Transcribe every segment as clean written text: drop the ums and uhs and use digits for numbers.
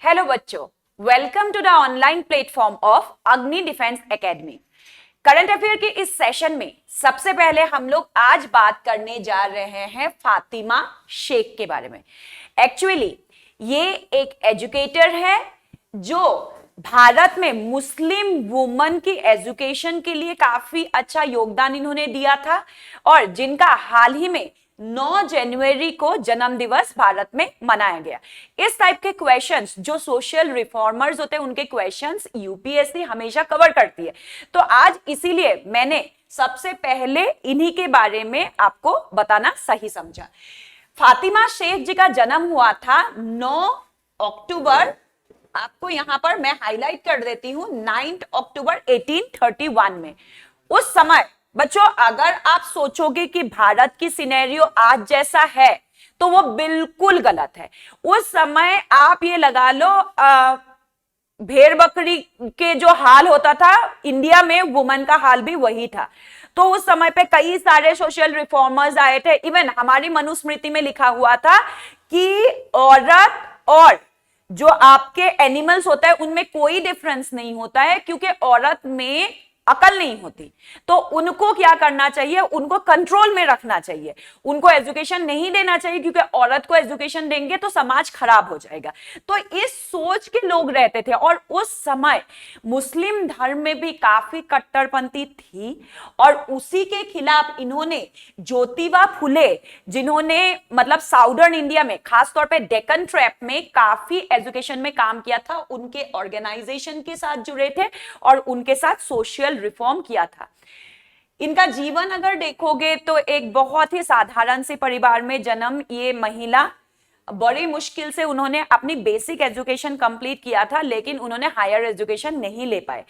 Hello बच्चों, welcome to the online platform of Agni defence academy. Current affair के इस session में सबसे पहले हम लोग आज बात करने जा रहे हैं फातिमा शेख के बारे में। एक्चुअली ये एक एजुकेटर है जो भारत में मुस्लिम वुमन की एजुकेशन के लिए काफी अच्छा योगदान इन्होंने दिया था और जिनका हाल ही में 9 जनवरी को जन्म दिवस भारत में मनाया गया। इस टाइप के क्वेश्चंस जो सोशल रिफॉर्मर्स होते हैं उनके क्वेश्चंस यूपीएससी हमेशा कवर करती है। तो आज इसीलिए मैंने सबसे पहले इन्हीं के बारे में आपको बताना सही समझा। फातिमा शेख जी का जन्म हुआ था 9 अक्टूबर, आपको यहां पर मैं हाईलाइट कर देती हूं, 9 अक्टूबर 1831 में। उस समय बच्चों अगर आप सोचोगे कि भारत की सिनेरियो आज जैसा है तो वो बिल्कुल गलत है। उस समय आप ये लगा लो भेड़ बकरी के जो हाल होता था इंडिया में, वुमन का हाल भी वही था। तो उस समय पे कई सारे सोशल रिफॉर्मर्स आए थे। इवन हमारी मनुस्मृति में लिखा हुआ था कि औरत और जो आपके एनिमल्स होता है उनमें कोई डिफरेंस नहीं होता है, क्योंकि औरत में अकल नहीं होती। तो उनको क्या करना चाहिए, उनको कंट्रोल में रखना चाहिए, उनको एजुकेशन नहीं देना चाहिए, क्योंकि औरत को एजुकेशन देंगे तो समाज खराब हो जाएगा। तो इस सोच के लोग रहते थे और उस समय मुस्लिम धर्म में भी काफी कट्टरपंथी थी और उसी के खिलाफ इन्होंने ज्योतिबा फुले, जिन्होंने मतलब साउदर्न इंडिया में खासतौर पे डेक्कन ट्रैप में काफी एजुकेशन में काम किया था, उनके ऑर्गेनाइजेशन के साथ जुड़े थे और उनके साथ सोशल रिफॉर्म किया था। इनका जीवन अगर देखोगे तो एक बहुत ही साधारण से परिवार में जन्म, ये महिला बड़ी मुश्किल से उन्होंने अपनी बेसिक एजुकेशन कंप्लीट किया था, लेकिन उन्होंने हायर एजुकेशन नहीं ले पाए।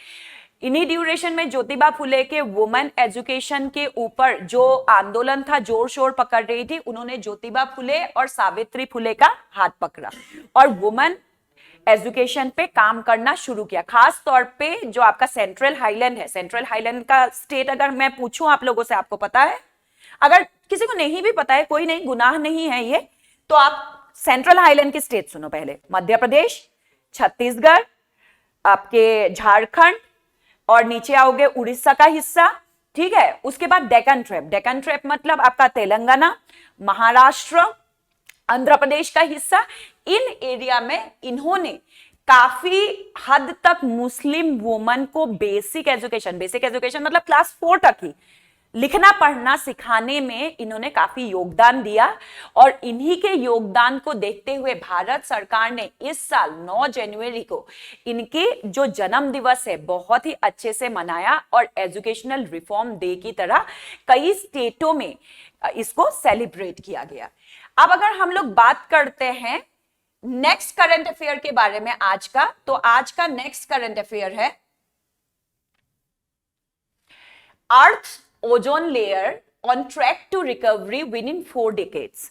इन्हीं ड्यूरेशन में ज्योतिबा फुले के वुमेन एजुकेशन के ऊपर जो आंदोलन था जोर शोर पकड़ रही थी, उन्होंने ज्योतिबा फुले और सावित्री फुले का हाथ पकड़ा और वुमेन एजुकेशन पे काम करना शुरू किया। खास तौर पे जो आपका सेंट्रल हाईलैंड है, सेंट्रल हाईलैंड का स्टेट अगर मैं पूछूं आप लोगों से, आपको पता है? अगर किसी को नहीं भी पता है, कोई नहीं, गुनाह नहीं है ये, तो आप सेंट्रल हाईलैंड के स्टेट सुनो पहले। मध्य प्रदेश, छत्तीसगढ़, आपके झारखंड और नीचे आओगे उड़ीसा का हिस्सा, ठीक है। उसके बाद डेक्कन ट्रैप, डेक्कन ट्रैप मतलब आपका तेलंगाना, महाराष्ट्र, आंध्र प्रदेश का हिस्सा। इन एरिया में इन्होंने काफी हद तक मुस्लिम वुमन को बेसिक एजुकेशन मतलब क्लास 4 तक ही लिखना पढ़ना सिखाने में इन्होंने काफी योगदान दिया और इन्हीं के योगदान को देखते हुए भारत सरकार ने इस साल 9 जनवरी को इनके जो जन्म दिवस है बहुत ही अच्छे से मनाया और एजुकेशनल रिफॉर्म डे की तरह कई स्टेटों में इसको सेलिब्रेट किया गया। अब अगर हम लोग बात करते हैं नेक्स्ट करंट अफेयर के बारे में आज का, तो आज का नेक्स्ट करंट अफेयर है earth ozone layer on track to recovery within 4 decades.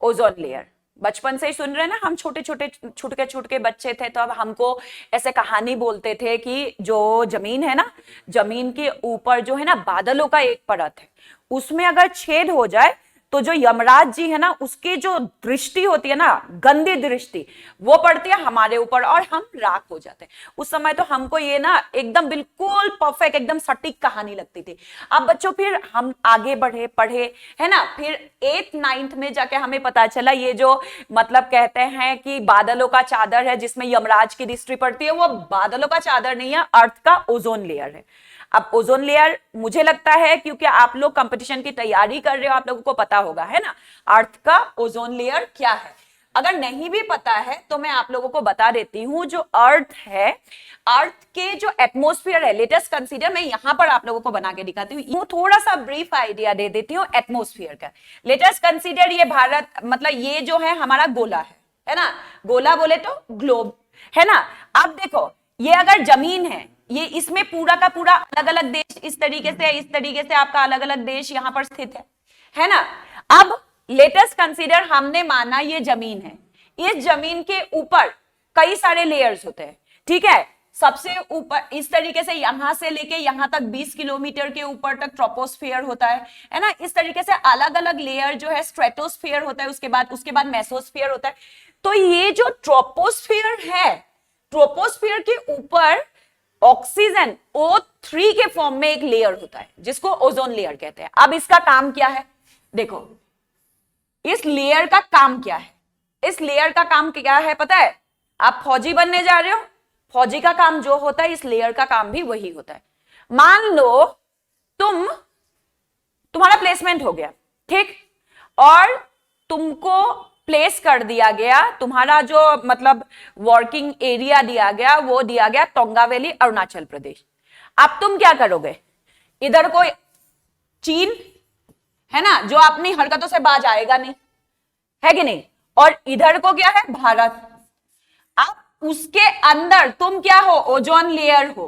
Ozone layer बचपन से ही सुन रहे हैं ना, हम छोटे छोटे बच्चे थे तो अब हमको ऐसे कहानी बोलते थे कि जो जमीन है ना, जमीन के ऊपर जो है ना बादलों का एक परत है, उसमें अगर छेद हो जाए तो जो यमराज जी है ना, उसकी जो दृष्टि होती है ना, गंदी दृष्टि, वो पड़ती है हमारे ऊपर और हम राख हो जाते हैं। उस समय तो हमको ये ना एकदम बिल्कुल परफेक्ट, एकदम सटीक कहानी लगती थी। अब बच्चों फिर हम आगे बढ़े, पढ़े, है ना, फिर 8th 9th में जाके हमें पता चला ये जो मतलब कहते हैं कि बादलों का चादर है जिसमें यमराज की दृष्टि पड़ती है, वो बादलों का चादर नहीं है, अर्थ का ओजोन लेयर है। अब ओजोन लेयर मुझे लगता है क्योंकि आप लोग कंपटीशन की तैयारी कर रहे हो, आप लोगों को पता होगा, है ना, अर्थ का ओजोन लेयर क्या है। अगर नहीं भी पता है तो मैं आप लोगों को बता देती हूं, जो अर्थ है, अर्थ के जो एटमॉस्फेयर है, लेटेस्ट कंसीडर, मैं यहां पर आप लोगों को बना के दिखाती हूँ, थोड़ा सा ब्रीफ आइडिया दे देती हूँ एटमॉस्फेयर का। लेटेस्ट कंसीडर ये भारत, मतलब ये जो है हमारा गोला है ना, गोला बोले तो ग्लोब, है ना। अब देखो ये अगर जमीन है, ये इसमें पूरा का पूरा अलग अलग देश इस तरीके से आपका अलग अलग देश यहां पर स्थित है ना। अब लेटेस्ट कंसीडर हमने माना ये जमीन है, इस जमीन के ऊपर कई सारे लेयर्स होते हैं, ठीक है। सबसे ऊपर इस तरीके से यहां से लेके यहां तक 20 किलोमीटर के ऊपर तक ट्रोपोस्फियर होता है ना। इस तरीके से अलग अलग लेयर जो है स्ट्रेटोस्फियर होता है, उसके बाद मेसोस्फियर होता है। तो ये जो ट्रोपोस्फियर है, ट्रोपोस्फियर के ऊपर ऑक्सीजन O3 के फॉर्म में एक लेयर होता है जिसको ओजोन लेयर कहते हैं। अब इसका काम क्या है, देखो इस लेयर का काम क्या है, इस लेयर का काम क्या है पता है? आप फौजी बनने जा रहे हो, फौजी का काम जो होता है इस लेयर का काम भी वही होता है। मान लो तुम्हारा प्लेसमेंट हो गया, ठीक, और तुमको प्लेस कर दिया गया, तुम्हारा जो मतलब वर्किंग एरिया दिया गया वो दिया गया टोंगा वैली, अरुणाचल प्रदेश। अब तुम क्या करोगे? इधर कोई चीन है ना जो अपनी हरकतों से बाज आएगा नहीं, है कि नहीं, और इधर को क्या है? भारत। अब उसके अंदर तुम क्या हो? ओजोन लेयर हो,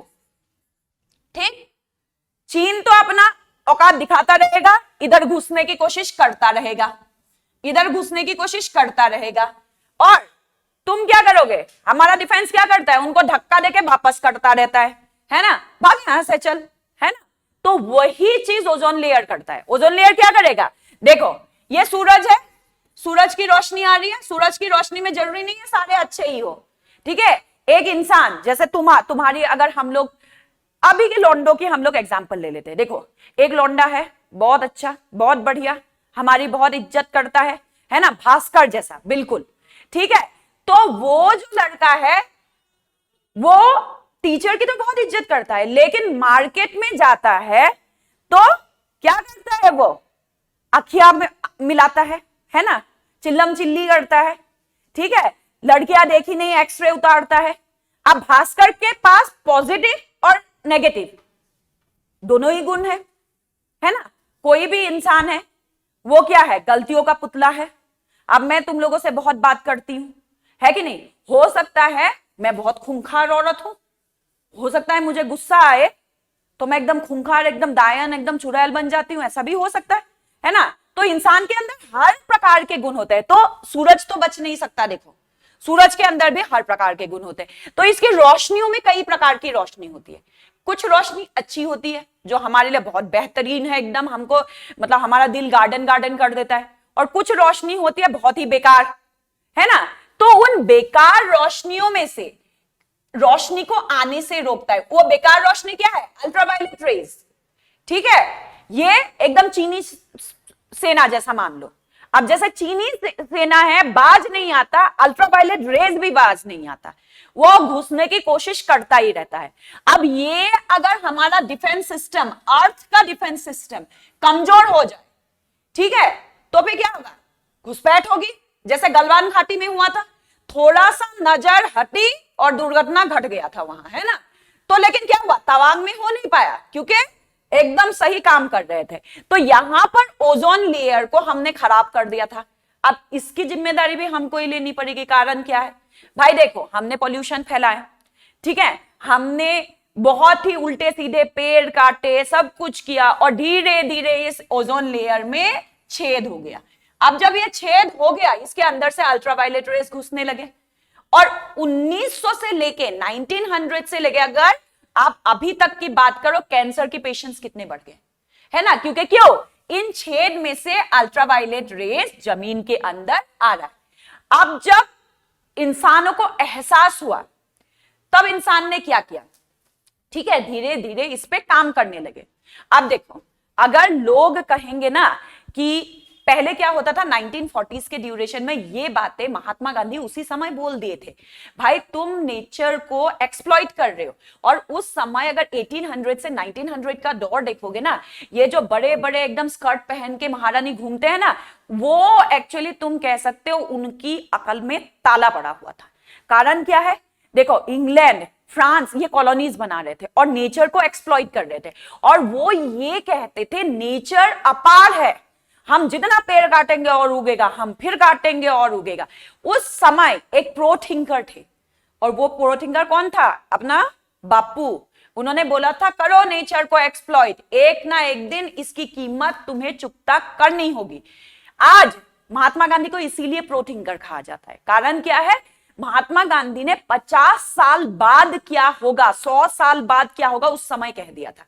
ठीक। चीन तो अपना औकात दिखाता रहेगा, इधर घुसने की कोशिश करता रहेगा, इधर घुसने की कोशिश करता रहेगा, और तुम क्या करोगे? हमारा डिफेंस क्या करता है? उनको धक्का देके वापस करता रहता है ना, भाग यहां से चल, है ना। तो वही चीज ओजोन लेयर करता है। ओजोन लेयर क्या करेगा? देखो ये सूरज है, सूरज की रोशनी आ रही है, सूरज की रोशनी में जरूरी नहीं है सारे अच्छे ही हो, ठीक है। एक इंसान जैसे तुम्हारी अगर हम लोग अभी के लौंडों की हम लोग एग्जांपल ले लेते हैं। देखो एक लौंडा है, बहुत अच्छा, बहुत बढ़िया, हमारी बहुत इज्जत करता है ना, भास्कर जैसा बिल्कुल, ठीक है। तो वो जो लड़का है वो टीचर की तो बहुत इज्जत करता है, लेकिन मार्केट में जाता है तो क्या करता है? वो अखियां में मिलाता है ना, चिल्लम चिल्ली करता है, ठीक है, लड़कियां देखी नहीं एक्सरे उतारता है। अब भास्कर के पास पॉजिटिव और नेगेटिव दोनों ही गुण है ना। कोई भी इंसान है वो क्या है? गलतियों का पुतला है। अब मैं तुम लोगों से बहुत बात करती हूं, है कि नहीं, हो सकता है मैं बहुत खूंखार औरत हूं, हो सकता है मुझे गुस्सा आए तो मैं एकदम खूंखार, एकदम दायन, एकदम चुड़ैल बन जाती हूं, ऐसा भी हो सकता है ना। तो इंसान के अंदर हर प्रकार के गुण होते हैं, तो सूरज तो बच नहीं सकता। देखो सूरज के अंदर भी हर प्रकार के गुण होते हैं। तो इसकी रोशनियों में कई प्रकार की रोशनी होती है। कुछ रोशनी अच्छी होती है जो हमारे लिए बहुत बेहतरीन है, एकदम हमको मतलब हमारा दिल गार्डन गार्डन कर देता है, और कुछ रोशनी होती है बहुत ही बेकार, है ना। तो उन बेकार रोशनियों में से रोशनी को आने से रोकता है, वो बेकार रोशनी क्या है? अल्ट्रावायलेट रेज, ठीक है। ये एकदम चीनी सेना जैसा मान लो। अब जैसे चीनी सेना है, बाज नहीं आता, अल्ट्रावायलेट रेज भी बाज नहीं आता, वो घुसने की कोशिश करता ही रहता है। अब ये अगर हमारा डिफेंस सिस्टम, अर्थ का डिफेंस सिस्टम कमजोर हो जाए, ठीक है, तो फिर क्या होगा? घुसपैठ होगी, जैसे गलवान घाटी में हुआ था, थोड़ा सा नजर हटी और दुर्घटना घट गया था वहां, है ना। तो लेकिन क्या हुआ? तवांग में हो नहीं पाया क्योंकि एकदम सही काम कर रहे थे। तो यहां पर ओजोन लेयर को हमने खराब कर दिया था। अब इसकी जिम्मेदारी भी हमको ही लेनी पड़ेगी। कारण क्या है भाई? देखो हमने पॉल्यूशन फैलाया, ठीक है, हमने बहुत ही उल्टे सीधे पेड़ काटे, सब कुछ किया, और धीरे धीरे इस ओजोन लेयर में छेद हो गया। अब जब ये छेद हो गया, इसके अंदर से अल्ट्रावायलेट रेज घुसने लगे, और 1900 से लेके 1900 से लेके अगर आप अभी तक की बात करो, कैंसर के पेशेंट्स कितने बढ़ गए, है ना। क्योंकि क्यों? इन छेद में से अल्ट्रावायलेट रेज जमीन के अंदर आ रहा है। अब जब इंसानों को एहसास हुआ, तब इंसान ने क्या किया? ठीक है, धीरे धीरे इस पे काम करने लगे। अब देखो, अगर लोग कहेंगे ना कि पहले क्या होता था 1940s के ड्यूरेशन में, ये बातें महात्मा गांधी उसी समय बोल दिए थे, भाई तुम नेचर को एक्सप्लॉइट कर रहे हो। और उस समय अगर 1800 से 1900 का दौर देखोगे ना, ये जो बड़े बड़े एकदम स्कर्ट पहन के महारानी घूमते हैं ना, वो एक्चुअली तुम कह सकते हो उनकी अकल में ताला पड़ा हुआ था। कारण क्या है? देखो इंग्लैंड, फ्रांस, ये कॉलोनीज बना रहे थे और नेचर को एक्सप्लॉइट कर रहे थे, और वो ये कहते थे नेचर अपार है, हम जितना पेड़ काटेंगे और उगेगा, हम फिर काटेंगे और उगेगा। उस समय एक प्रो थिंकर थे, और वो प्रो थिंकर कौन था? अपना बापू। उन्होंने बोला था करो नेचर को एक्सप्लॉइट, एक ना एक दिन इसकी कीमत तुम्हें चुकता करनी होगी। आज महात्मा गांधी को इसीलिए प्रो थिंकर कहा जाता है। कारण क्या है? महात्मा गांधी ने 50 साल बाद क्या होगा, 100 साल बाद क्या होगा उस समय कह दिया था।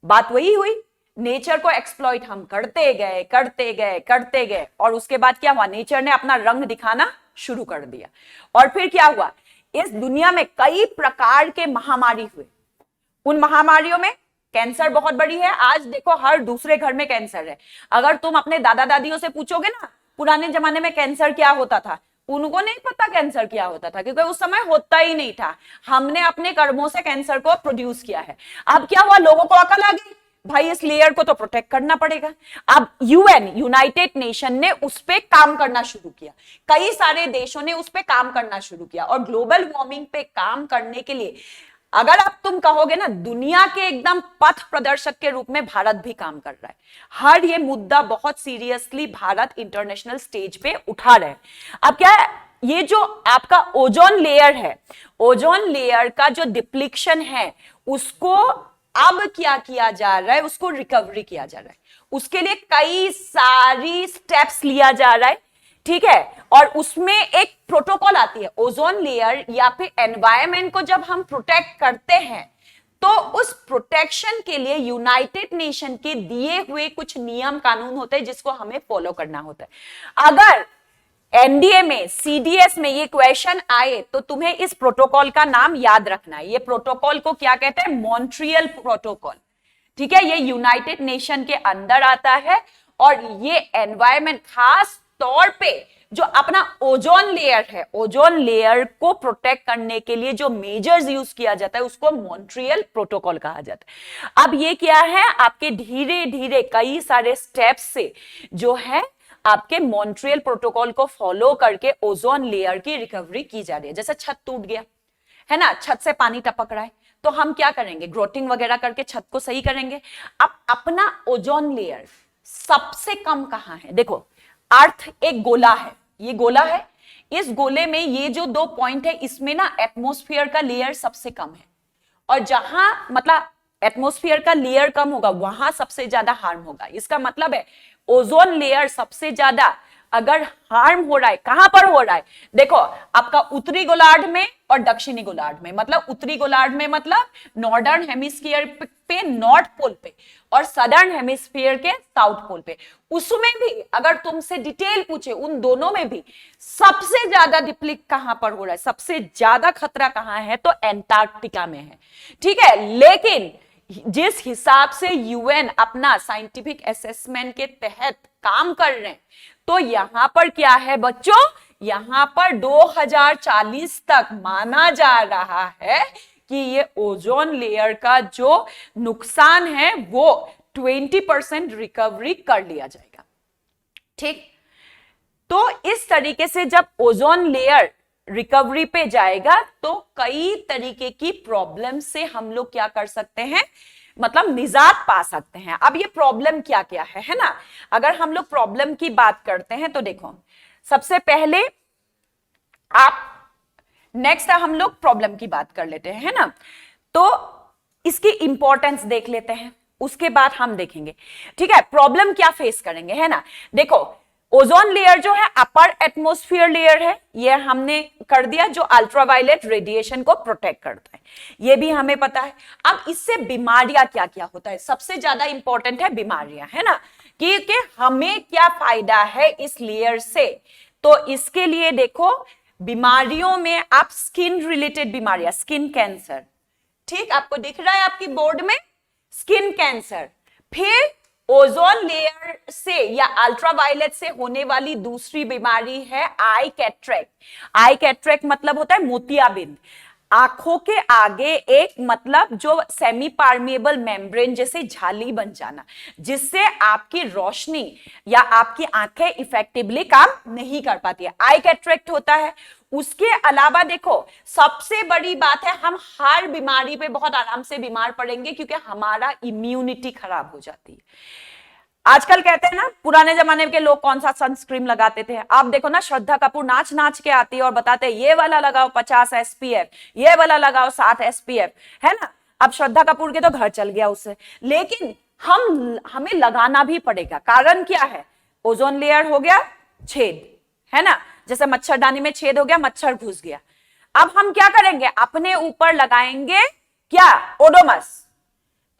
बात वही हुई, नेचर को एक्सप्लॉइट हम करते गए करते गए करते गए, और उसके बाद क्या हुआ, नेचर ने अपना रंग दिखाना शुरू कर दिया। और फिर क्या हुआ, इस दुनिया में कई प्रकार के महामारी हुए। उन महामारियों में कैंसर बहुत बड़ी है, आज देखो हर दूसरे घर में कैंसर है। अगर तुम अपने दादा दादियों से पूछोगे ना पुराने जमाने में कैंसर क्या होता था, उनको नहीं पता कैंसर क्या होता था, क्योंकि उस समय होता ही नहीं था। हमने अपने कर्मों से कैंसर को प्रोड्यूस किया है। अब क्या हुआ, लोगों को अकल आ गई, भाई इस लेयर को तो प्रोटेक्ट करना पड़ेगा। अब यूएन, यूनाइटेड नेशन ने उस पे काम करना शुरू किया, कई सारे देशों ने उस पे काम करना शुरू किया, और ग्लोबल वार्मिंग पे काम करने के लिए अगर अब तुम कहोगे ना, दुनिया के एकदम पथ प्रदर्शक के रूप में भारत भी काम कर रहा है। हर ये मुद्दा बहुत सीरियसली भारत इंटरनेशनल स्टेज पे उठा रहे हैं। अब क्या है, ये जो आपका ओजोन लेयर है, ओजोन लेयर का जो डिप्लीशन है उसको अब क्या किया जा रहा है, उसको रिकवरी किया जा रहा है। उसके लिए कई सारी स्टेप्स लिया जा रहा है, ठीक है। और उसमें एक प्रोटोकॉल आती है, ओजोन लेयर या फिर एनवायरमेंट को जब हम प्रोटेक्ट करते हैं तो उस प्रोटेक्शन के लिए यूनाइटेड नेशन के दिए हुए कुछ नियम कानून होते हैं जिसको हमें फॉलो करना होता है। अगर एनडीए में, सीडीएस में ये क्वेश्चन आए तो तुम्हें इस प्रोटोकॉल का नाम याद रखना है। ये प्रोटोकॉल को क्या कहते हैं, मॉन्ट्रियल प्रोटोकॉल, ठीक है। ये यूनाइटेड नेशन के अंदर आता है, और ये एनवायरमेंट खास तौर पे जो अपना ओजोन लेयर है, ओजोन लेयर को प्रोटेक्ट करने के लिए जो मेजर्स यूज किया जाता है उसको मॉन्ट्रियल प्रोटोकॉल कहा जाता है। अब ये क्या है, आपके धीरे धीरे कई सारे स्टेप्स से जो है आपके मॉन्ट्रियल प्रोटोकॉल को फॉलो करके ओजोन लेयर की रिकवरी की जा रही है। जैसे छत टूट गया है ना, छत से पानी टपक रहा है, तो हम क्या करेंगे, ग्रोटिंग वगैरह करके छत को सही करेंगे। अब अपना ओजोन लेयर सबसे कम कहां है, देखो अर्थ एक गोला है, ये गोला है, इस गोले में ये जो 2 पॉइंट है इसमें ना एटमॉस्फेयर का लेयर सबसे कम है, और जहां मतलब एटमॉस्फेयर का लेयर कम होगा वहां सबसे ज्यादा हार्म होगा। इसका मतलब है ओजोन लेयर सबसे ज्यादा अगर हार्म हो रहा है, कहां पर हो रहा है, देखो आपका उत्तरी गोलार्ध में और दक्षिणी गोलार्ध में। मतलब उत्तरी गोलार्ध में मतलब नॉर्दर्न हेमिस्फीयर पे, नॉर्थ पोल पे, और सदर्न हेमिस्फीयर के साउथ पोल पे। उसमें भी अगर तुमसे डिटेल पूछे, उन दोनों में भी सबसे ज्यादा डिप्लीट कहां पर हो रहा है, सबसे ज्यादा खतरा कहां है, तो एंटार्क्टिका में है, ठीक है। लेकिन जिस हिसाब से यूएन अपना साइंटिफिक असेसमेंट के तहत काम कर रहे हैं, तो यहां पर क्या है बच्चों, यहां पर 2040 तक माना जा रहा है कि ये ओजोन लेयर का जो नुकसान है वो 20% रिकवरी कर लिया जाएगा, ठीक। तो इस तरीके से जब ओजोन लेयर रिकवरी पे जाएगा तो कई तरीके की प्रॉब्लम से हम लोग क्या कर सकते हैं, मतलब निजात पा सकते हैं। अब ये प्रॉब्लम क्या क्या है ना। अगर हम लोग प्रॉब्लम की बात करते हैं तो देखो, सबसे पहले आप नेक्स्ट हम लोग प्रॉब्लम की बात कर लेते हैं, है ना। तो इसकी इंपॉर्टेंस देख लेते हैं, उसके बाद हम देखेंगे, ठीक है, प्रॉब्लम क्या फेस करेंगे, है ना। देखो ओजोन लेयर जो है अपर एटमॉस्फेयर लेयर है, ये हमने कर दिया, जो अल्ट्रावायलेट रेडिएशन को प्रोटेक्ट करता है, ये भी हमें पता है। अब इससे बीमारियां क्या क्या होता है, सबसे ज्यादा इंपॉर्टेंट है बीमारियां, है ना, कि हमें क्या फायदा है इस लेयर से। तो इसके लिए देखो, बीमारियों में आप स्किन रिलेटेड बीमारियां, स्किन कैंसर, ठीक, आपको दिख रहा है आपकी बोर्ड में स्किन कैंसर। फिर ओजोन लेयर से या अल्ट्रावायलेट से होने वाली दूसरी बीमारी है आई कैटरेक्ट। आई कैटरेक्ट मतलब होता है मोतियाबिंद, आंखों के आगे एक मतलब जो सेमी परमेबल मेम्ब्रेन जैसे झाली बन जाना, जिससे आपकी रोशनी या आपकी आंखें इफेक्टिवली काम नहीं कर पाती है, आई कैटरेक्ट होता है। उसके अलावा देखो, सबसे बड़ी बात है, हम हर बीमारी पे बहुत आराम से बीमार पड़ेंगे क्योंकि हमारा इम्यूनिटी खराब हो जाती है। आजकल कहते हैं ना, पुराने जमाने के लोग कौन सा सनस्क्रीन लगाते थे, आप देखो ना, श्रद्धा कपूर नाच नाच के आती है और बताते हैं ये वाला लगाओ 50 SPF, ये वाला लगाओ 7 SPF, है ना। अब श्रद्धा कपूर के तो घर चल गया उससे, लेकिन हमें लगाना भी पड़ेगा। कारण क्या है, ओजोन लेयर हो गया छेद, है ना, जैसे मच्छरदानी में छेद हो गया, मच्छर घुस गया। अब हम क्या करेंगे, अपने ऊपर लगाएंगे क्या, ओडोमस।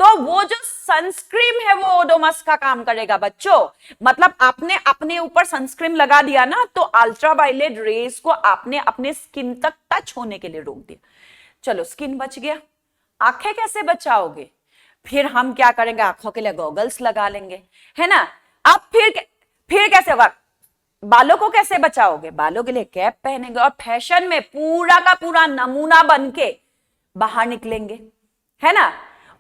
तो वो जो सनस्क्रीन है वो ओडोमस का काम करेगा बच्चों। मतलब आपने अपने ऊपर सनस्क्रीन लगा दिया ना, तो अल्ट्रावायलेट रेस को आपने अपने स्किन तक टच होने के लिए रोक दिया। चलो स्किन बच गया। आंखें कैसे बचाओगे, फिर हम क्या करेंगे, आंखों के लिए गॉगल्स लगा लेंगे, है ना। अब फिर कैसे वर्क, बालों को कैसे बचाओगे, बालों के लिए कैप पहनेंगे और फैशन में पूरा का पूरा नमूना बन के बाहर निकलेंगे, है ना।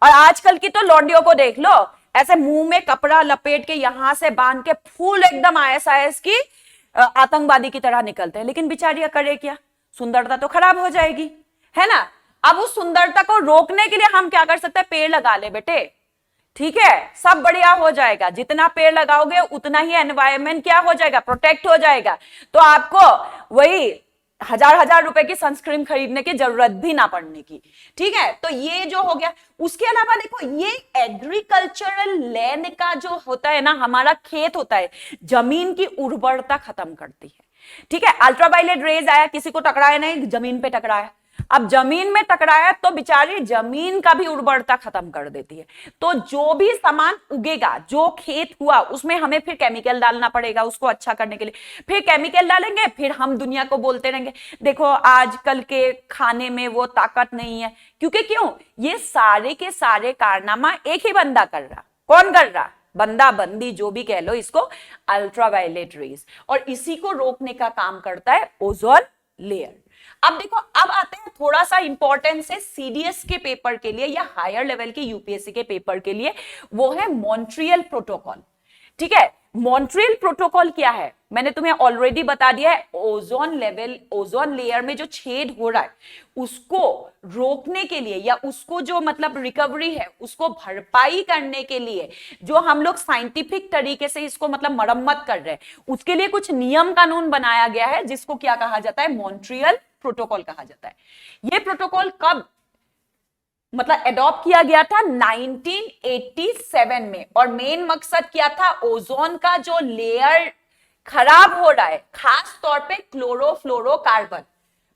और आजकल की तो लौंडियों को देख लो, ऐसे मुंह में कपड़ा लपेट के यहां से बांध के फुल एकदम आईएसआईएस की आतंकवादी की तरह निकलते हैं, लेकिन बेचारियां करे क्या, सुंदरता तो खराब हो जाएगी, है ना। अब उस सुंदरता को रोकने के लिए हम क्या कर सकते हैं, पेड़ लगा ले बेटे, ठीक है, सब बढ़िया हो जाएगा। जितना पेड़ लगाओगे उतना ही एनवायरनमेंट क्या हो जाएगा, प्रोटेक्ट हो जाएगा। तो आपको वही हजार रुपए की सनस्क्रीन खरीदने की जरूरत भी ना पड़ने की, ठीक है। तो ये जो हो गया, उसके अलावा देखो ये एग्रीकल्चरल लैंड का जो होता है ना, हमारा खेत होता है, जमीन की उर्वरता खत्म करती है, ठीक है। अल्ट्रावायलेट रेज आया, किसी को टकराया नहीं, जमीन पे टकराया। अब जमीन में टकराया तो बेचारी जमीन का भी उर्वरता खत्म कर देती है। तो जो भी सामान उगेगा, जो खेत हुआ, उसमें हमें फिर केमिकल डालना पड़ेगा उसको अच्छा करने के लिए। फिर केमिकल डालेंगे, फिर हम दुनिया को बोलते रहेंगे देखो आजकल के खाने में वो ताकत नहीं है, क्योंकि क्यों, ये सारे के सारे कारनामा एक ही बंदा कर रहा। कौन कर रहा, बंदा बंदी जो भी कह लो इसको, अल्ट्रावायलेट रेज। और इसी को रोकने का काम करता है ओजोन लेयर। अब देखो, अब आते हैं थोड़ा सा इंपॉर्टेंस है सीडीएस के पेपर के लिए या हायर लेवल के यूपीएससी के पेपर के लिए, वो है मॉन्ट्रियल प्रोटोकॉल, ठीक है। मॉन्ट्रियल प्रोटोकॉल क्या है, मैंने तुम्हें ऑलरेडी बता दिया है। ओजोन लेवल, ओजोन लेयर में जो छेद हो रहा है उसको रोकने के लिए, या उसको जो मतलब रिकवरी है उसको भरपाई करने के लिए, जो हम लोग साइंटिफिक तरीके से इसको मतलब मरम्मत कर रहे हैं, उसके लिए कुछ नियम कानून बनाया गया है, जिसको क्या कहा जाता है, मॉन्ट्रियल प्रोटोकॉल कहा जाता है। यह प्रोटोकॉल कब मतलब एडॉप्ट किया गया था, 1987 में। और मेन मकसद क्या था, ओजोन का जो लेयर खराब हो रहा है, खास तौर पे क्लोरोफ्लोरोकार्बन।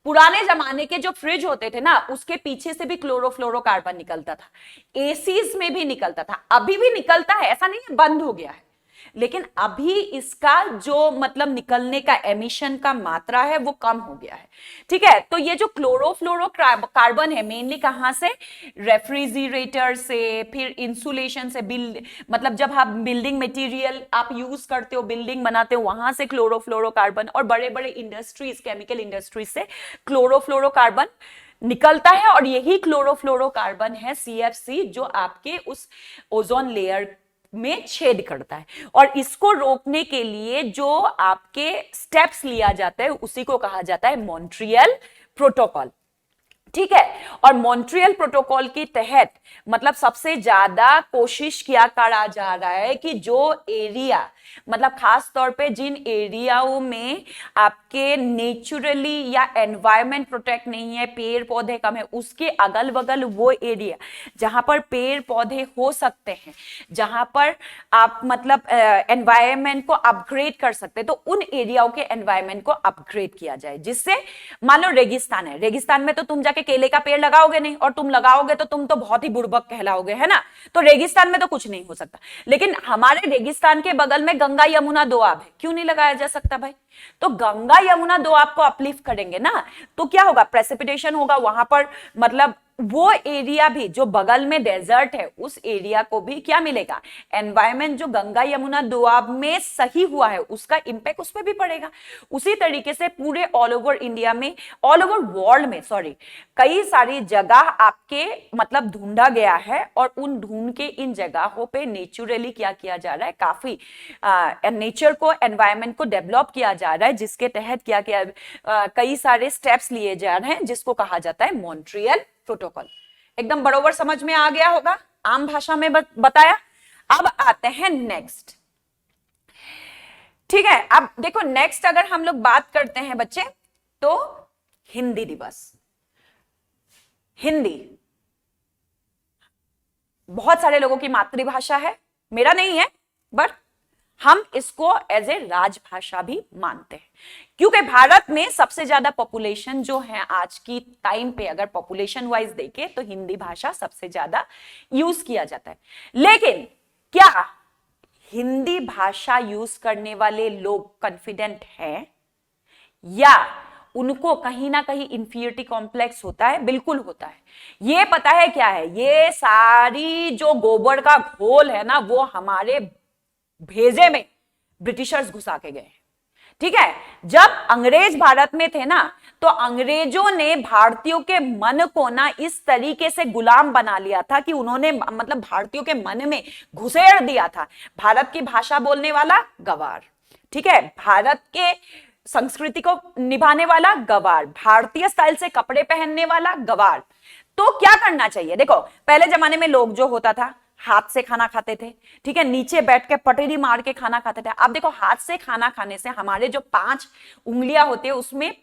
पुराने जमाने के जो फ्रिज होते थे ना, उसके पीछे से भी क्लोरोफ्लोरोकार्बन निकलता था, एसीज में भी निकलता था, अभी भी निकलता है, ऐसा नहीं है बंद हो गया है, लेकिन अभी इसका जो मतलब निकलने का एमिशन का मात्रा है वो कम हो गया है, ठीक है। तो ये जो क्लोरोफ्लोरोकार्बन है मेनली कहां से, रेफ्रिजरेटर से, फिर इंसुलेशन से, मतलब जब आप बिल्डिंग मटेरियल आप यूज करते हो, बिल्डिंग बनाते हो, वहां से क्लोरोफ्लोरोकार्बन, और बड़े बड़े इंडस्ट्रीज, केमिकल इंडस्ट्रीज से क्लोरोफ्लोरोकार्बन निकलता है। और यही क्लोरोफ्लोरोकार्बन है सीएफसी, जो आपके उस ओजोन लेयर में छेद करता है। और इसको रोकने के लिए जो आपके स्टेप्स लिया जाता है उसी को कहा जाता है मॉन्ट्रियल प्रोटोकॉल, ठीक है। और मॉन्ट्रियल प्रोटोकॉल के तहत मतलब सबसे ज्यादा कोशिश किया करा जा रहा है कि जो एरिया मतलब खास तौर पे जिन एरियाओं में आपके नेचुरली या एनवायरनमेंट प्रोटेक्ट नहीं है, पेड़ पौधे कम है, उसके अगल बगल वो एरिया जहां पर पेड़ पौधे हो सकते हैं, जहां पर आप मतलब एनवायरनमेंट को अपग्रेड कर सकते हैं, तो उन एरियाओं के एनवायरनमेंट को अपग्रेड किया जाए। जिससे मान लो रेगिस्तान है, रेगिस्तान में तो तुम जाके केले का पेड़ लगाओगे नहीं, और तुम लगाओगे तो तुम तो बहुत ही बुड़बक कहलाओगे, है ना। तो रेगिस्तान में तो कुछ नहीं हो सकता, लेकिन हमारे रेगिस्तान के बगल में गंगा यमुना दोआब है, क्यों नहीं लगाया जा सकता भाई। तो गंगा यमुना दोआब को अपलिफ्ट करेंगे ना, तो क्या होगा, प्रेसिपिटेशन होगा वहां पर, मतलब वो एरिया भी जो बगल में डेजर्ट है उस एरिया को भी क्या मिलेगा, एनवायरनमेंट जो गंगा यमुना दोआब में सही हुआ है उसका इंपैक्ट उस पर भी पड़ेगा। उसी तरीके से पूरे ऑल ओवर इंडिया में, ऑल ओवर वर्ल्ड में सॉरी, कई सारी जगह आपके मतलब ढूंढा गया है, और उन ढूंढ के इन जगहों पे नेचुरली क्या किया जा रहा है, काफी नेचर को, एनवायरनमेंट को डेवलप किया जा रहा है, जिसके तहत क्या किया कई सारे स्टेप्स लिए जा रहे हैं, जिसको कहा जाता है मॉन्ट्रियल प्रोटोकॉल। एकदम बरोबर समझ में आ गया होगा, आम भाषा में बताया। अब आते हैं नेक्स्ट, ठीक है। अब देखो नेक्स्ट अगर हम लोग बात करते हैं बच्चे, तो हिंदी दिवस। हिंदी बहुत सारे लोगों की मातृभाषा है, मेरा नहीं है, बट हम इसको एज ए राजभाषा भी मानते हैं, क्योंकि भारत में सबसे ज्यादा पॉपुलेशन जो है आज की टाइम पे, अगर पॉपुलेशन वाइज देखें तो हिंदी भाषा सबसे ज्यादा यूज किया जाता है। लेकिन क्या हिंदी भाषा यूज करने वाले लोग कॉन्फिडेंट हैं या उनको कहीं ना कहीं इंफीरियरिटी कॉम्प्लेक्स होता है? बिल्कुल होता है। ये पता है क्या है, ये सारी जो गोबर का घोल है ना, वो हमारे भेजे में ब्रिटिशर्स घुसा के गए। ठीक है, जब अंग्रेज भारत में थे ना, तो अंग्रेजों ने भारतीयों के मन को ना इस तरीके से गुलाम बना लिया था कि उन्होंने मतलब भारतीयों के मन में घुसेड़ दिया था। भारत की भाषा बोलने वाला गवार, ठीक है, भारत के संस्कृति को निभाने वाला गवार, भारतीय स्टाइल से कपड़े पहनने वाला गवार। तो क्या करना चाहिए? देखो, पहले जमाने में लोग जो होता था हाथ से खाना खाते थे, ठीक है, नीचे बैठ के पटरी मार के खाना खाते थे। अब देखो, हाथ से खाना खाने से हमारे जो 5 उंगलियां होते हैं उसमें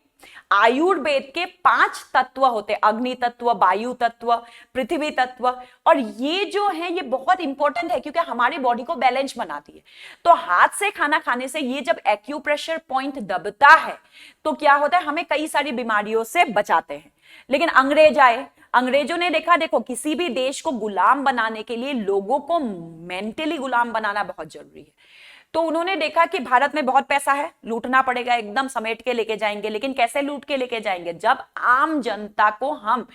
आयुर्वेद के 5 तत्व होते हैं, अग्नि तत्व, वायु तत्व, पृथ्वी तत्व, और ये जो है ये बहुत इंपॉर्टेंट है क्योंकि हमारी बॉडी को बैलेंस बनाती है। तो हाथ से खाना खाने से ये जब एक्यूप्रेशर पॉइंट दबता है तो क्या होता है, हमें कई सारी बीमारियों से बचाते हैं। लेकिन अंग्रेज आए, अंग्रेजों ने देखा, देखो किसी भी देश को गुलाम बनाने के लिए लोगों को मेंटली गुलाम बनाना बहुत जरूरी है। तो उन्होंने देखा कि भारत में बहुत पैसा है, लूटना पड़ेगा, एकदम समेट के लेके जाएंगे। लेकिन कैसे लूट के लेके जाएंगे? जब आम जनता को हम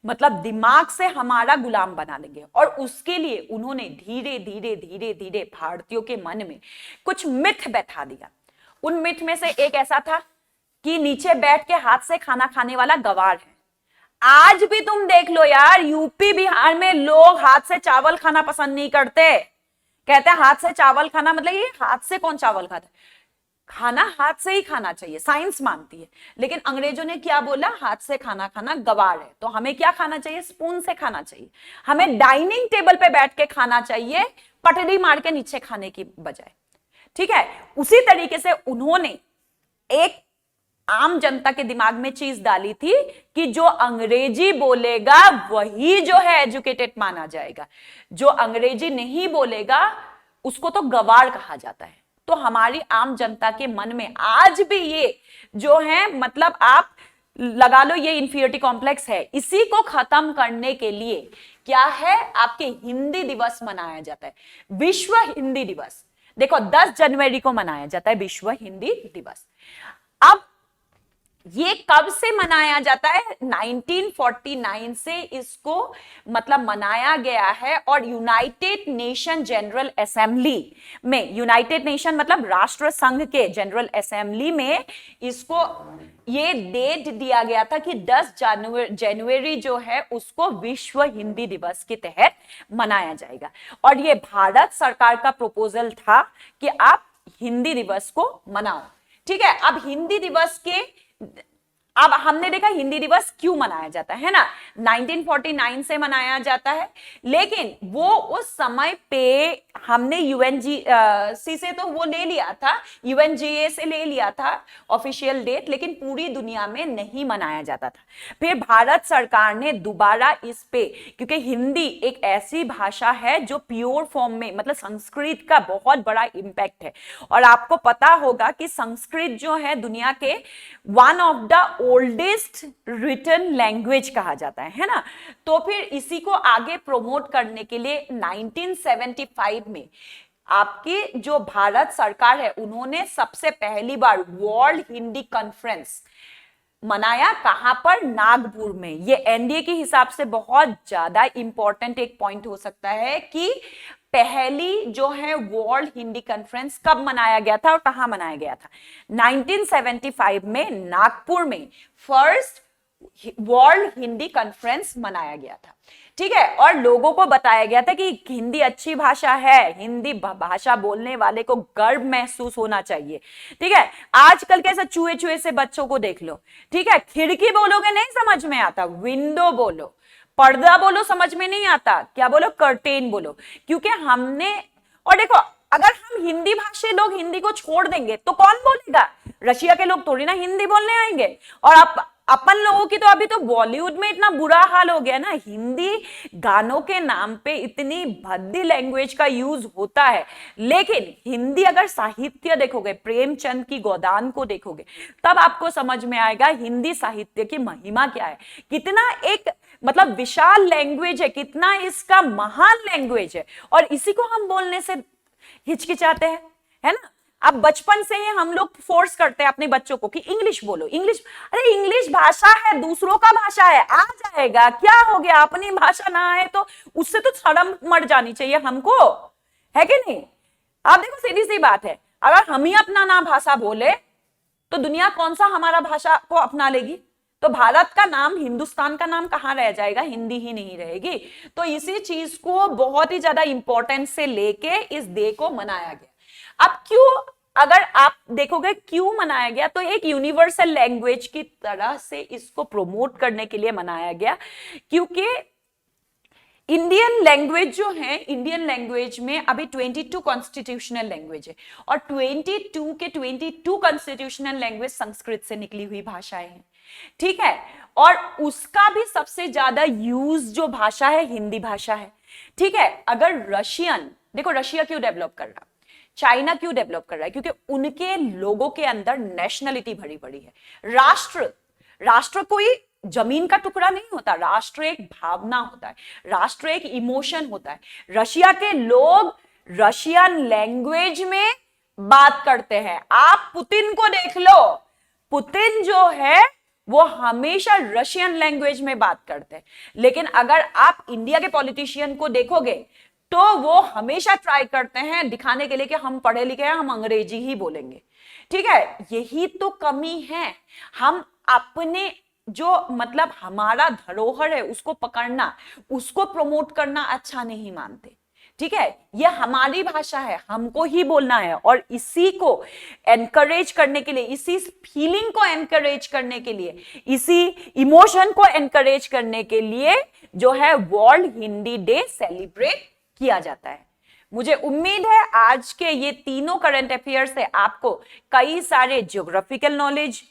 मतलब दिमाग से हमारा गुलाम बना लेंगे। और उसके लिए उन्होंने धीरे धीरे धीरे धीरे भारतीयों के मन में कुछ मिथ बैठा दिया। उन मिथ में से एक ऐसा था कि नीचे बैठ के हाथ से खाना खाने वाला गवार है। आज भी तुम देख लो यार, यूपी बिहार में लोग हाथ से चावल खाना पसंद नहीं करते। कहते हैं हाथ से चावल खाना मतलब ये हाथ से कौन चावल खाता है? खाना हाथ से ही खाना चाहिए, साइंस मानती है। लेकिन अंग्रेजों ने क्या बोला? हाथ से खाना खाना गवार है। तो हमें क्या खाना चाहिए? स्पून से खाना चाहिए। हमें डाइनिंग टेबल पे बैठ के खाना चाहिए, पटरी मार के नीचे खाने की बजाय। ठीक है, उसी तरीके से उन्होंने एक आम जनता के दिमाग में चीज डाली थी कि जो अंग्रेजी बोलेगा वही जो है एजुकेटेड माना जाएगा, जो अंग्रेजी नहीं बोलेगा उसको तो गवार कहा जाता है। तो हमारी आम जनता के मन में आज भी ये जो है, मतलब आप लगा लो, ये इंफीरियरिटी कॉम्प्लेक्स है। इसी को खत्म करने के लिए क्या है, आपके हिंदी दिवस मनाया जाता है, विश्व हिंदी दिवस। देखो 10 जनवरी को मनाया जाता है विश्व हिंदी दिवस। अब ये कब से मनाया जाता है? 1949 से इसको मतलब मनाया गया है। और यूनाइटेड नेशन जनरल असेंबली में, यूनाइटेड नेशन मतलब राष्ट्र संघ के जनरल असेंबली में इसको ये डेट दिया गया था कि 10 जनवरी जो है उसको विश्व हिंदी दिवस के तहत मनाया जाएगा। और ये भारत सरकार का प्रपोजल था कि आप हिंदी दिवस को मनाओ। ठीक है, अब हिंदी दिवस के, अब हमने देखा हिंदी दिवस क्यों मनाया जाता है ना, 1949 से मनाया जाता है। लेकिन वो उस समय पे हमने यूएनजीसी से तो वो ले लिया था, यूएनजीए से ले लिया था ऑफिशियल डेट, लेकिन पूरी दुनिया में नहीं मनाया जाता था। फिर भारत सरकार ने दोबारा इस पे, क्योंकि हिंदी एक ऐसी भाषा है जो प्योर फॉर्म में, मतलब संस्कृत का बहुत बड़ा इंपैक्ट है। और आपको पता होगा कि संस्कृत जो है दुनिया के one of the oldest written language कहा जाता है ना। तो फिर इसी को आगे प्रमोट करने के लिए 1975 में आपकी जो भारत सरकार है उन्होंने सबसे पहली बार वर्ल्ड हिंदी कॉन्फ्रेंस मनाया। कहां पर? नागपुर में। ये एनडीए के हिसाब से बहुत ज्यादा इंपॉर्टेंट एक पॉइंट हो सकता है कि पहली जो है वर्ल्ड हिंदी कॉन्फ्रेंस कब मनाया गया था और कहां मनाया गया था? 1975 में नागपुर में फर्स्ट वर्ल्ड हिंदी कॉन्फ्रेंस मनाया गया था। ठीक है, और लोगों को बताया गया था कि हिंदी अच्छी भाषा है, हिंदी भाषा बोलने वाले को गर्व महसूस होना चाहिए। ठीक है, आजकल कैसा चूहे चूहे से बच्चों को देख लो। ठीक है, खिड़की बोलोगे नहीं समझ में आता, विंडो बोलो, पर्दा बोलो समझ में नहीं आता, क्या बोलो? कर्टेन बोलो। क्योंकि हमने, और देखो अगर हम हिंदी भाषी लोग हिंदी को छोड़ देंगे तो कौन बोलेगा? रशिया के लोग थोड़ी ना हिंदी बोलने आएंगे। और अपन लोगों की तो अभी तो बॉलीवुड में इतना बुरा हाल हो गया ना, हिंदी गानों के नाम पे इतनी भद्दी लैंग्वेज का यूज होता है, लेकिन हिंदी अगर साहित्य देखोगे, प्रेमचंद की गोदान को देखोगे, तब आपको समझ में आएगा हिंदी साहित्य की महिमा क्या है, कितना एक मतलब विशाल लैंग्वेज है, कितना इसका महान लैंग्वेज है, और इसी को हम बोलने से हिचकिचाते हैं, है ना। अब बचपन से ही हम लोग फोर्स करते हैं अपने बच्चों को कि इंग्लिश बोलो, इंग्लिश, अरे इंग्लिश भाषा है, दूसरों का भाषा है, आ जाएगा, क्या हो गया, अपनी भाषा ना आए तो उससे तो शर्म मर जानी चाहिए हमको, है कि नहीं। आप देखो सीधी सी बात है, अगर हम ही अपना ना भाषा बोले तो दुनिया कौन सा हमारा भाषा को अपना लेगी, तो भारत का नाम, हिंदुस्तान का नाम कहां रह जाएगा, हिंदी ही नहीं रहेगी। तो इसी चीज को बहुत ही ज्यादा इंपॉर्टेंस से लेके इस डे को मनाया गया। अब क्यों, अगर आप देखोगे क्यों मनाया गया, तो एक यूनिवर्सल लैंग्वेज की तरह से इसको प्रमोट करने के लिए मनाया गया, क्योंकि इंडियन लैंग्वेज जो है, इंडियन लैंग्वेज में अभी 22 कॉन्स्टिट्यूशनल लैंग्वेज है, और 22 के 22 कॉन्स्टिट्यूशनल लैंग्वेज संस्कृत से निकली हुई भाषाएं हैं, ठीक है। और उसका भी सबसे ज्यादा यूज जो भाषा है हिंदी भाषा है, ठीक है। अगर रशियन, देखो रशिया क्यों डेवलप कर रहा, चाइना क्यों डेवलप कर रहा है, क्योंकि उनके लोगों के अंदर नेशनलिटी भरी पड़ी है। राष्ट्र कोई जमीन का टुकड़ा नहीं होता, राष्ट्र एक भावना होता है, राष्ट्र एक इमोशन होता है। रशिया के लोग रशियन लैंग्वेज में बात करते हैं। आप पुतिन को देख लो, पुतिन जो है वो हमेशा रशियन लैंग्वेज में बात करते हैं, लेकिन अगर आप इंडिया के पॉलिटिशियन को देखोगे तो वो हमेशा ट्राई करते हैं दिखाने के लिए कि हम पढ़े लिखे हैं, हम अंग्रेजी ही बोलेंगे, ठीक है। यही तो कमी है, हम अपने जो मतलब हमारा धरोहर है उसको पकड़ना, उसको प्रमोट करना अच्छा नहीं मानते, ठीक है। ये हमारी भाषा है, हमको ही बोलना है, और इसी को एनकरेज करने के लिए, इसी फीलिंग को एनकरेज करने के लिए, इसी इमोशन को एनकरेज करने के लिए जो है वर्ल्ड हिंदी डे सेलिब्रेट किया जाता है। मुझे उम्मीद है आज के ये तीनों करंट अफेयर से आपको कई सारे ज्योग्राफिकल नॉलेज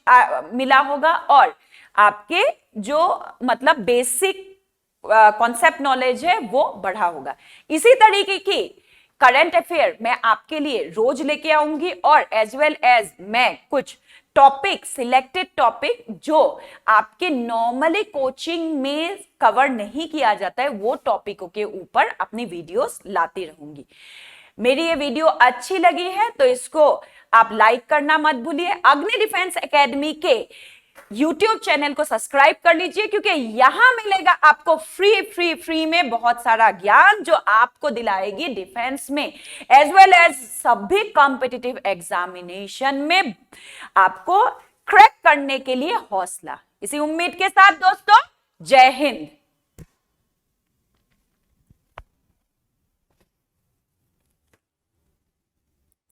मिला होगा, और आपके जो मतलब बेसिक कॉन्सेप्ट नॉलेज है वो बढ़ा होगा। इसी तरीके की करंट अफेयर मैं आपके लिए रोज लेके आऊंगी, और एज वेल एज मैं कुछ टॉपिक, सिलेक्टेड टॉपिक जो आपके नॉर्मली कोचिंग में कवर नहीं किया जाता है, वो टॉपिकों के ऊपर अपनी वीडियोस लाती रहूंगी। मेरी ये वीडियो अच्छी लगी है तो इसको आप लाइक करना मत भूलिए। अग्नि डिफेंस एकेडमी के YouTube चैनल को सब्सक्राइब कर लीजिए, क्योंकि यहां मिलेगा आपको फ्री में बहुत सारा ज्ञान जो आपको दिलाएगी डिफेंस में एज वेल एज सभी कॉम्पिटिटिव एग्जामिनेशन में आपको क्रैक करने के लिए हौसला। इसी उम्मीद के साथ दोस्तों, जय हिंद।